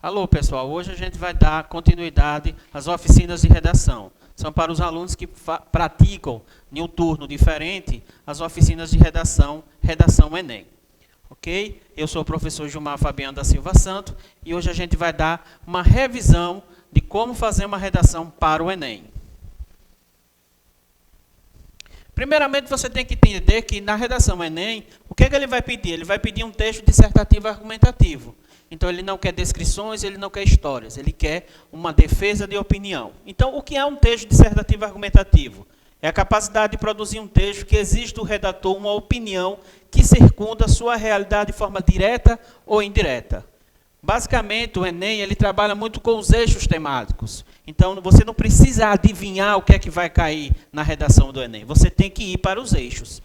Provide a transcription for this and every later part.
Alô, pessoal. Hoje a gente vai dar continuidade às oficinas de redação. São para os alunos que praticam em um turno diferente as oficinas de redação Enem. Ok? Eu sou o professor Gilmar Fabiano da Silva Santo e hoje a gente vai dar uma revisão de como fazer uma redação para o Enem. Primeiramente, você tem que entender que na redação Enem, o que ele vai pedir? Ele vai pedir um texto dissertativo argumentativo. Então, ele não quer descrições, ele não quer histórias, ele quer uma defesa de opinião. Então, o que é um texto dissertativo argumentativo? É a capacidade de produzir um texto que exige do redator uma opinião que circunda a sua realidade de forma direta ou indireta. Basicamente, o Enem ele trabalha muito com os eixos temáticos. Então, você não precisa adivinhar o que é que vai cair na redação do Enem. Você tem que ir para os eixos.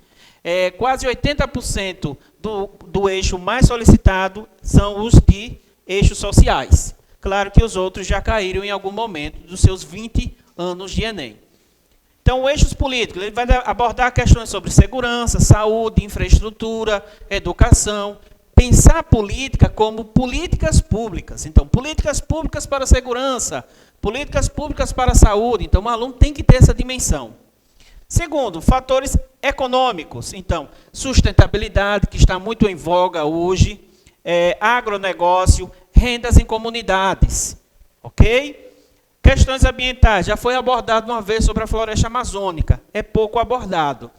Quase 80% do eixo mais solicitado são os de eixos sociais. Claro que os outros já caíram em algum momento dos seus 20 anos de Enem. Então, eixos políticos, ele vai abordar questões sobre segurança, saúde, infraestrutura, educação. Pensar a política como políticas públicas. Então, políticas públicas para a segurança, políticas públicas para a saúde. Então, o aluno tem que ter essa dimensão. Segundo, fatores econômicos. Então, sustentabilidade, que está muito em voga hoje, agronegócio, rendas em comunidades. Ok? Questões ambientais. Já foi abordado uma vez sobre a floresta amazônica. É pouco abordado.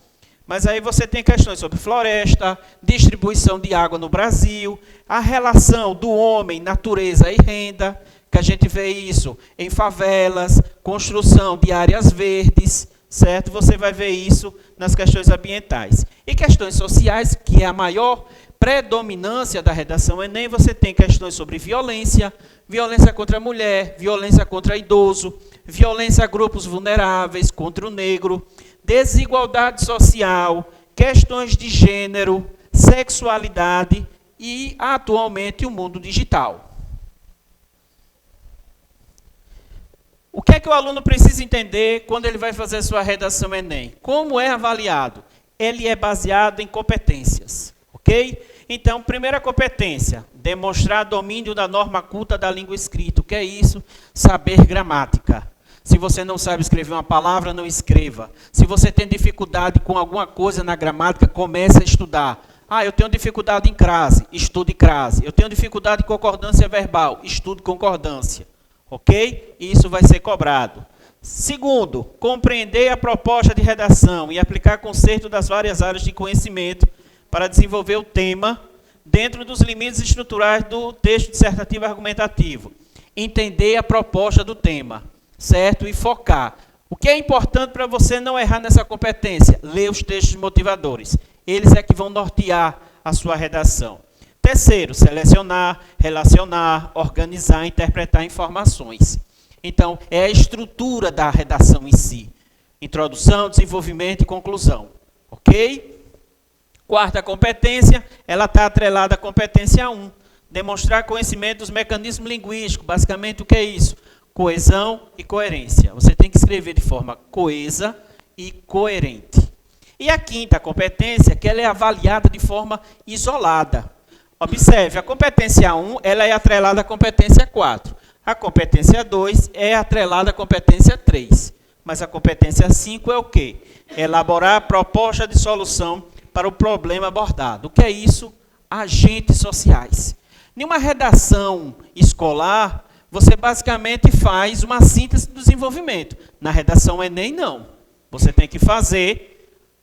Mas aí você tem questões sobre floresta, distribuição de água no Brasil, a relação do homem, natureza e renda, que a gente vê isso em favelas, construção de áreas verdes, certo? Você vai ver isso nas questões ambientais. E questões sociais, que é a maior predominância da redação Enem, você tem questões sobre violência, violência contra a mulher, violência contra idoso, violência a grupos vulneráveis, contra o negro, desigualdade social, questões de gênero, sexualidade e, atualmente, o mundo digital. O que é que o aluno precisa entender quando ele vai fazer sua redação Enem? Como é avaliado? Ele é baseado em competências, ok? Então, primeira competência, demonstrar domínio da norma culta da língua escrita. O que é isso? Saber gramática. Se você não sabe escrever uma palavra, não escreva. Se você tem dificuldade com alguma coisa na gramática, comece a estudar. Eu tenho dificuldade em crase, estude crase. Eu tenho dificuldade em concordância verbal, estude concordância. Ok? Isso vai ser cobrado. Segundo, compreender a proposta de redação e aplicar conceito das várias áreas de conhecimento para desenvolver o tema dentro dos limites estruturais do texto dissertativo argumentativo. Entender a proposta do tema. Certo? E focar. O que é importante para você não errar nessa competência? Ler os textos motivadores. Eles é que vão nortear a sua redação. Terceiro, selecionar, relacionar, organizar, interpretar informações. Então, é a estrutura da redação em si. Introdução, desenvolvimento e conclusão. Ok? Quarta competência, ela está atrelada à competência 1. Demonstrar conhecimento dos mecanismos linguísticos. Basicamente, o que é isso? Coesão e coerência. Você tem que escrever de forma coesa e coerente. E a quinta competência, que ela é avaliada de forma isolada. Observe, a competência 1 ela é atrelada à competência 4. A competência 2 é atrelada à competência 3. Mas a competência 5 é o quê? Elaborar a proposta de solução para o problema abordado. O que é isso? Agentes sociais. Em uma redação escolar, você basicamente faz uma síntese do desenvolvimento. Na redação Enem, não. Você tem que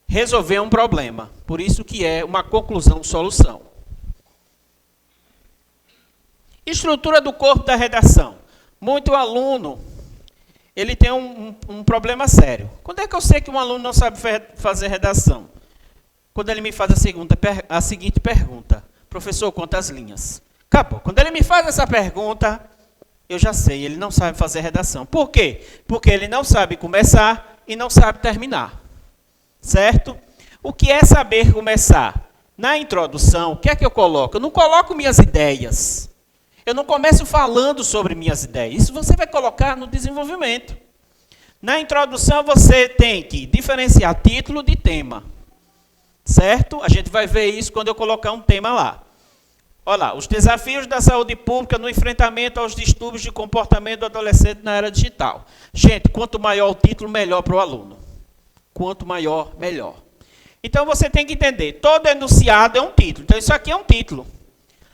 resolver um problema. Por isso que é uma conclusão-solução. Estrutura do corpo da redação. Muito aluno, ele tem um problema sério. Quando é que eu sei que um aluno não sabe fazer redação? Quando ele me faz a seguinte pergunta. Professor, quantas linhas? Acabou. Quando ele me faz essa pergunta, eu já sei, ele não sabe fazer redação. Por quê? Porque ele não sabe começar e não sabe terminar. Certo? O que é saber começar? Na introdução, o que é que eu coloco? Eu não coloco minhas ideias. Eu não começo falando sobre minhas ideias. Isso você vai colocar no desenvolvimento. Na introdução, você tem que diferenciar título de tema. Certo? A gente vai ver isso quando eu colocar um tema lá. Olha lá, os desafios da saúde pública no enfrentamento aos distúrbios de comportamento do adolescente na era digital. Gente, quanto maior o título, melhor para o aluno. Quanto maior, melhor. Então, você tem que entender, todo enunciado é um título. Então, isso aqui é um título.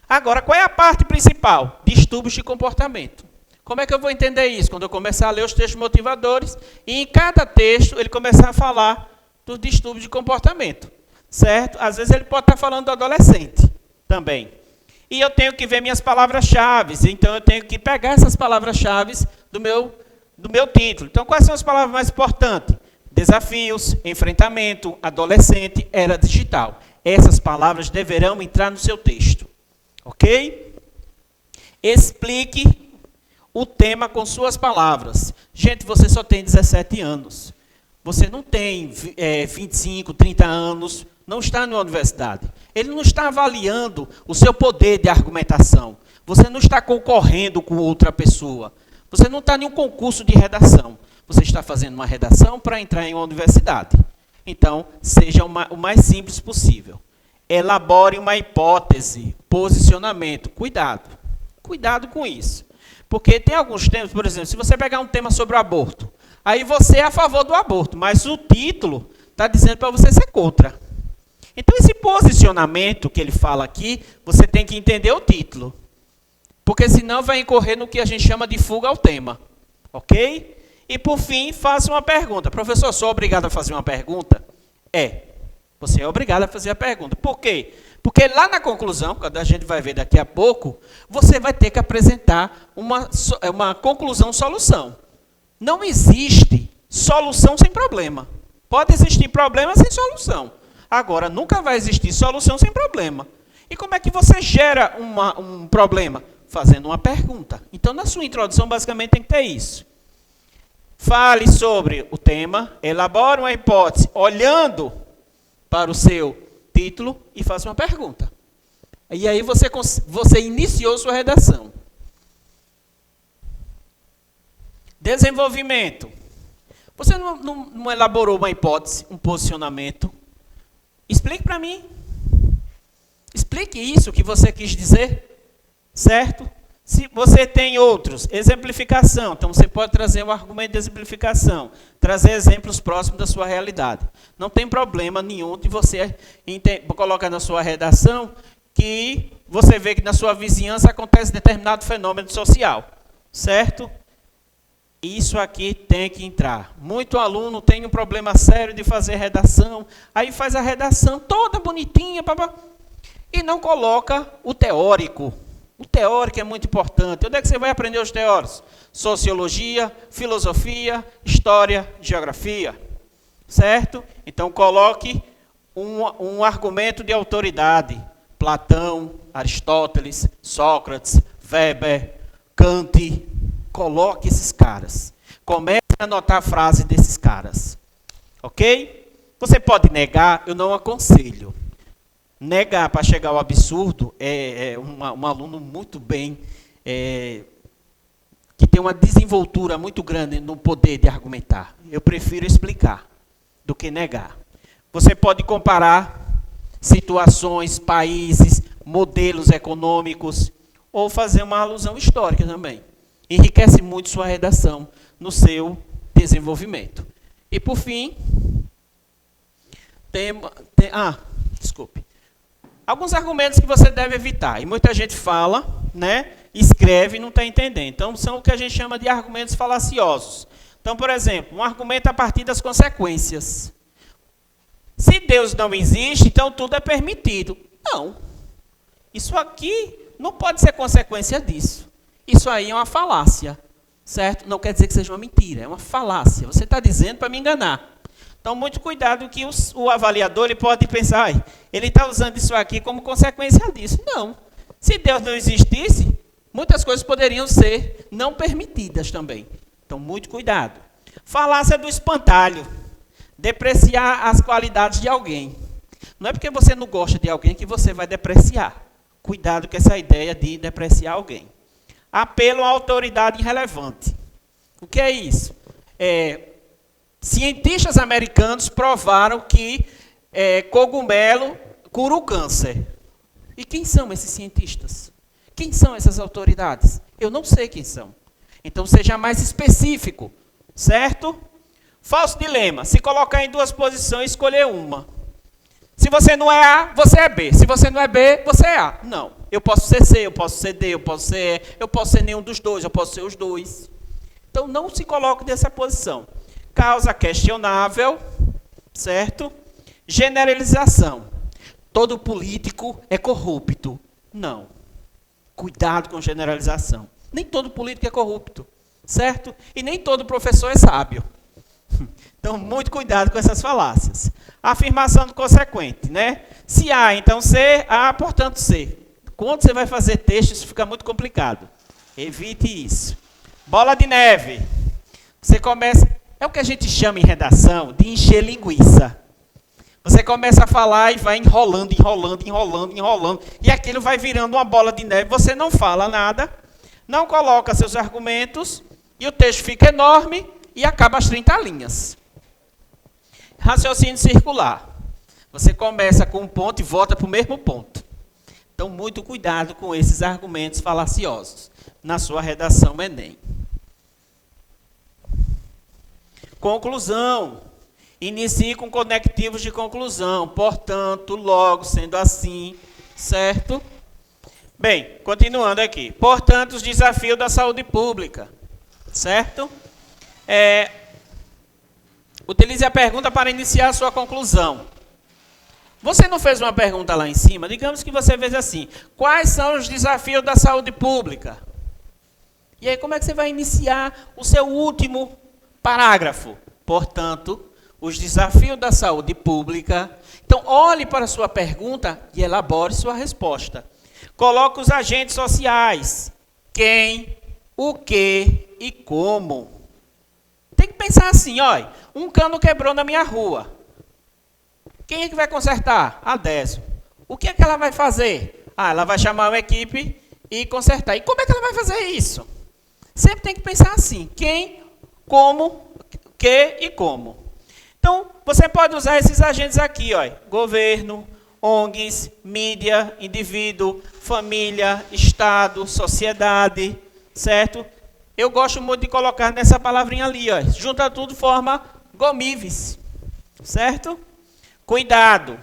Agora, qual é a parte principal? Distúrbios de comportamento. Como é que eu vou entender isso? Quando eu começar a ler os textos motivadores, e em cada texto ele começar a falar dos distúrbios de comportamento. Certo? Às vezes ele pode estar falando do adolescente também. E eu tenho que ver minhas palavras-chave. Então, eu tenho que pegar essas palavras-chave do meu título. Então, quais são as palavras mais importantes? Desafios, enfrentamento, adolescente, era digital. Essas palavras deverão entrar no seu texto. Ok? Explique o tema com suas palavras. Gente, você só tem 17 anos. Você não tem 25, 30 anos. Não está na universidade. Ele não está avaliando o seu poder de argumentação. Você não está concorrendo com outra pessoa. Você não está em um concurso de redação. Você está fazendo uma redação para entrar em uma universidade. Então, seja o mais simples possível. Elabore uma hipótese, posicionamento. Cuidado. Cuidado com isso. Porque tem alguns temas, por exemplo, se você pegar um tema sobre o aborto, aí você é a favor do aborto, mas o título está dizendo para você ser contra. Então, esse posicionamento que ele fala aqui, você tem que entender o título. Porque senão vai incorrer no que a gente chama de fuga ao tema. Ok? E, por fim, faça uma pergunta. Professor, sou obrigado a fazer uma pergunta? Você é obrigado a fazer a pergunta. Por quê? Porque lá na conclusão, quando a gente vai ver daqui a pouco, você vai ter que apresentar uma conclusão-solução. Não existe solução sem problema. Pode existir problema sem solução. Agora, nunca vai existir solução sem problema. E como é que você gera um problema? Fazendo uma pergunta. Então, na sua introdução, basicamente, tem que ter isso. Fale sobre o tema, elabore uma hipótese, olhando para o seu título e faça uma pergunta. E aí você iniciou sua redação. Desenvolvimento. Você não elaborou uma hipótese, um posicionamento. Explique para mim. Explique isso que você quis dizer. Certo? Se você tem outros, exemplificação. Então, você pode trazer um argumento de exemplificação. Trazer exemplos próximos da sua realidade. Não tem problema nenhum de você colocar na sua redação que você vê que na sua vizinhança acontece determinado fenômeno social. Certo? Isso aqui tem que entrar. Muito aluno tem um problema sério de fazer redação. Aí faz a redação toda bonitinha. E não coloca o teórico. O teórico é muito importante. Onde é que você vai aprender os teóricos? Sociologia, filosofia, história, geografia. Certo? Então, coloque um argumento de autoridade. Platão, Aristóteles, Sócrates, Weber, Kant. Coloque esses caras. Comece a anotar a frase desses caras. Ok? Você pode negar, eu não aconselho. Negar para chegar ao absurdo é um aluno muito bem, que tem uma desenvoltura muito grande no poder de argumentar. Eu prefiro explicar do que negar. Você pode comparar situações, países, modelos econômicos, ou fazer uma alusão histórica também. Enriquece muito sua redação no seu desenvolvimento. E, por fim, desculpe. Alguns argumentos que você deve evitar. E muita gente fala, né, escreve e não está entendendo. Então, são o que a gente chama de argumentos falaciosos. Então, por exemplo, um argumento a partir das consequências. Se Deus não existe, então tudo é permitido. Não. Isso aqui não pode ser consequência disso. Isso aí é uma falácia, certo? Não quer dizer que seja uma mentira, é uma falácia. Você está dizendo para me enganar. Então, muito cuidado que o avaliador ele pode pensar, ele está usando isso aqui como consequência disso. Não. Se Deus não existisse, muitas coisas poderiam ser não permitidas também. Então, muito cuidado. Falácia do espantalho. Depreciar as qualidades de alguém. Não é porque você não gosta de alguém que você vai depreciar. Cuidado com essa ideia de depreciar alguém. apelo à autoridade irrelevante. O que é isso? Cientistas americanos provaram que cogumelo cura o câncer. E quem são esses cientistas? Quem são essas autoridades? Eu não sei quem são. Então seja mais específico, certo? Falso dilema. Se colocar em duas posições, escolher uma. Se você não é A, você é B. Se você não é B, você é A. Não. Eu posso ser C, eu posso ser D, eu posso ser E, eu posso ser nenhum dos dois, eu posso ser os dois. Então não se coloque nessa posição. Causa questionável, certo? Generalização. Todo político é corrupto. Não. Cuidado com generalização. Nem todo político é corrupto, certo? E nem todo professor é sábio. Então, muito cuidado com essas falácias. Afirmação do consequente, né? Se A, então C, A, portanto C. Quando você vai fazer texto, isso fica muito complicado. Evite isso. Bola de neve. Você começa... É o que a gente chama em redação de encher linguiça. Você começa a falar e vai enrolando. E aquilo vai virando uma bola de neve. Você não fala nada, não coloca seus argumentos, e o texto fica enorme e acaba as 30 linhas. Raciocínio circular. Você começa com um ponto e volta para o mesmo ponto. Então, muito cuidado com esses argumentos falaciosos na sua redação Enem. Conclusão. Inicie com conectivos de conclusão. Portanto, logo, sendo assim, certo? Bem, continuando aqui. Portanto, os desafios da saúde pública. Certo? Utilize a pergunta para iniciar a sua conclusão. Você não fez uma pergunta lá em cima? Digamos que você fez assim. Quais são os desafios da saúde pública? E aí, como é que você vai iniciar o seu último parágrafo? Portanto, os desafios da saúde pública. Então, olhe para a sua pergunta e elabore sua resposta. Coloque os agentes sociais. Quem, o que e como. Tem que pensar assim, olha, um cano quebrou na minha rua. Quem é que vai consertar? A Décio. O que é que ela vai fazer? Ela vai chamar uma equipe e consertar. E como é que ela vai fazer isso? Sempre tem que pensar assim, quem, como, que e como. Então, você pode usar esses agentes aqui, ó, governo, ONGs, mídia, indivíduo, família, Estado, sociedade, certo? Eu gosto muito de colocar nessa palavrinha ali, ó, junta tudo, forma GOMIVES, certo? Cuidado,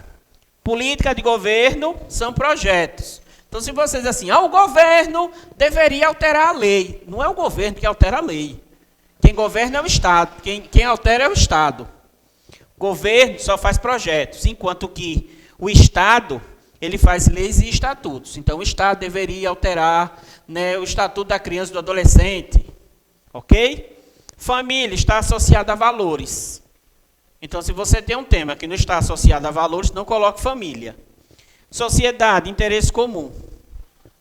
política de governo são projetos. Então, se você diz assim, o governo deveria alterar a lei. Não é o governo que altera a lei. Quem governa é o Estado, quem altera é o Estado. O governo só faz projetos, enquanto que o Estado, ele faz leis e estatutos. Então, o Estado deveria alterar, né, o Estatuto da Criança e do Adolescente. Ok? Família está associada a valores. Então, se você tem um tema que não está associado a valores, não coloque família. Sociedade, interesse comum.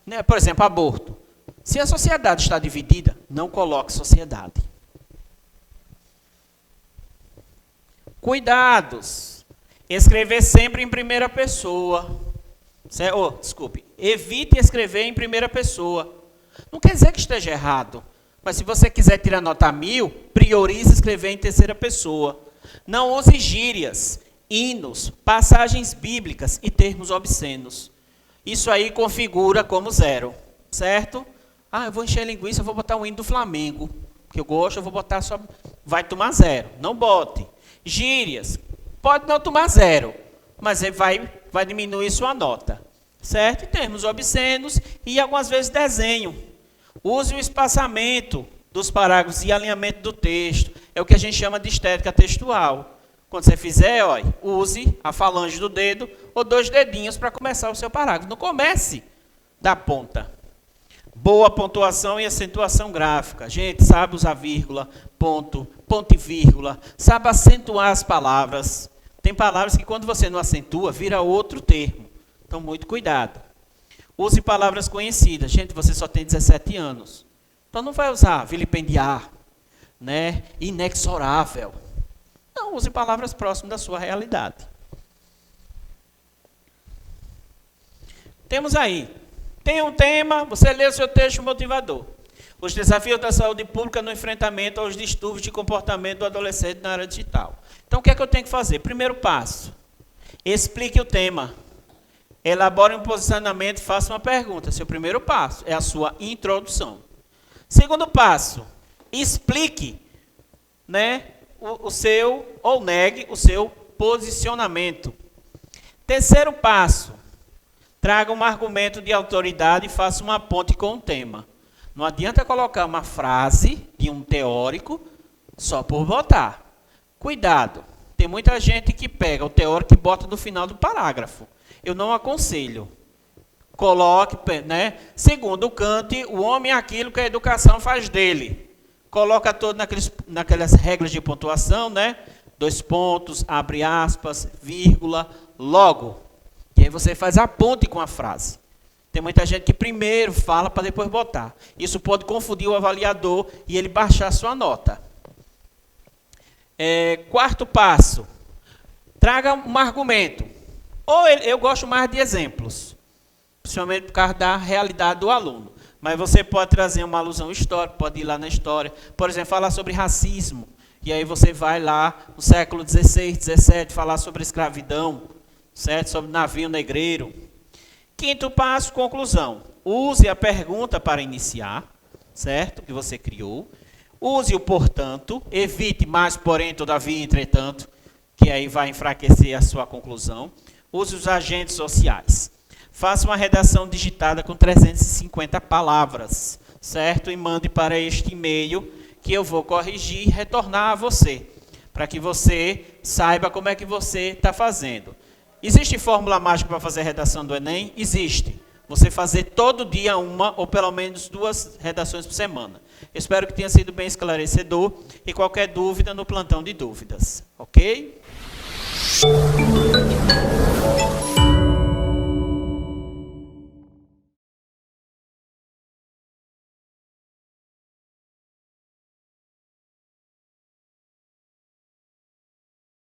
Né? Por exemplo, aborto. Se a sociedade está dividida, não coloque sociedade. Cuidados. Escrever sempre em primeira pessoa. Evite escrever em primeira pessoa. Não quer dizer que esteja errado. Mas se você quiser tirar nota 1000, priorize escrever em terceira pessoa. Não use gírias, hinos, passagens bíblicas e termos obscenos. Isso aí configura como 0. Certo? Eu vou encher linguiça, eu vou botar um hino do Flamengo. Que eu gosto, eu vou botar só... Vai tomar 0. Não bote. Gírias, pode não tomar 0, mas ele vai diminuir sua nota, certo? Termos obscenos e algumas vezes desenho. Use o espaçamento dos parágrafos e alinhamento do texto. É o que a gente chama de estética textual. Quando você fizer, use a falange do dedo ou 2 dedinhos para começar o seu parágrafo. Não comece da ponta. Boa pontuação e acentuação gráfica. Gente, sabe usar vírgula, ponto, ponto e vírgula. Sabe acentuar as palavras. Tem palavras que quando você não acentua, vira outro termo. Então, muito cuidado. Use palavras conhecidas. Gente, você só tem 17 anos. Então, não vai usar vilipendiar, né? Inexorável. Não, use palavras próximas da sua realidade. Temos aí. Tem um tema, você lê o seu texto motivador. Os desafios da saúde pública no enfrentamento aos distúrbios de comportamento do adolescente na área digital. Então, o que é que eu tenho que fazer? Primeiro passo, explique o tema. Elabore um posicionamento, faça uma pergunta. Seu primeiro passo é a sua introdução. Segundo passo, explique, né, o seu, ou negue o seu posicionamento. Terceiro passo, traga um argumento de autoridade e faça uma ponte com o tema. Não adianta colocar uma frase de um teórico só por botar. Cuidado, tem muita gente que pega o teórico e bota no final do parágrafo. Eu não aconselho. Coloque, né? Segundo Kant, o homem é aquilo que a educação faz dele. Coloca todo naquelas regras de pontuação, né? 2 pontos, abre aspas, vírgula, logo. E aí você faz a ponte com a frase. Tem muita gente que primeiro fala para depois botar. Isso pode confundir o avaliador e ele baixar a sua nota. Quarto passo, traga um argumento. Ou eu gosto mais de exemplos, principalmente por causa da realidade do aluno. Mas você pode trazer uma alusão histórica, pode ir lá na história. Por exemplo, falar sobre racismo. E aí você vai lá no século XVI, XVII, falar sobre escravidão, certo? Sobre navio negreiro. Quinto passo, conclusão. Use a pergunta para iniciar, certo? Que você criou. Use o portanto, evite mais, porém, todavia, entretanto, que aí vai enfraquecer a sua conclusão. Use os agentes sociais. Faça uma redação digitada com 350 palavras, certo? E mande para este e-mail que eu vou corrigir e retornar a você, para que você saiba como é que você está fazendo. Existe fórmula mágica para fazer a redação do Enem? Existe. Você fazer todo dia uma ou pelo menos 2 redações por semana. Espero que tenha sido bem esclarecedor e qualquer dúvida no plantão de dúvidas. Ok?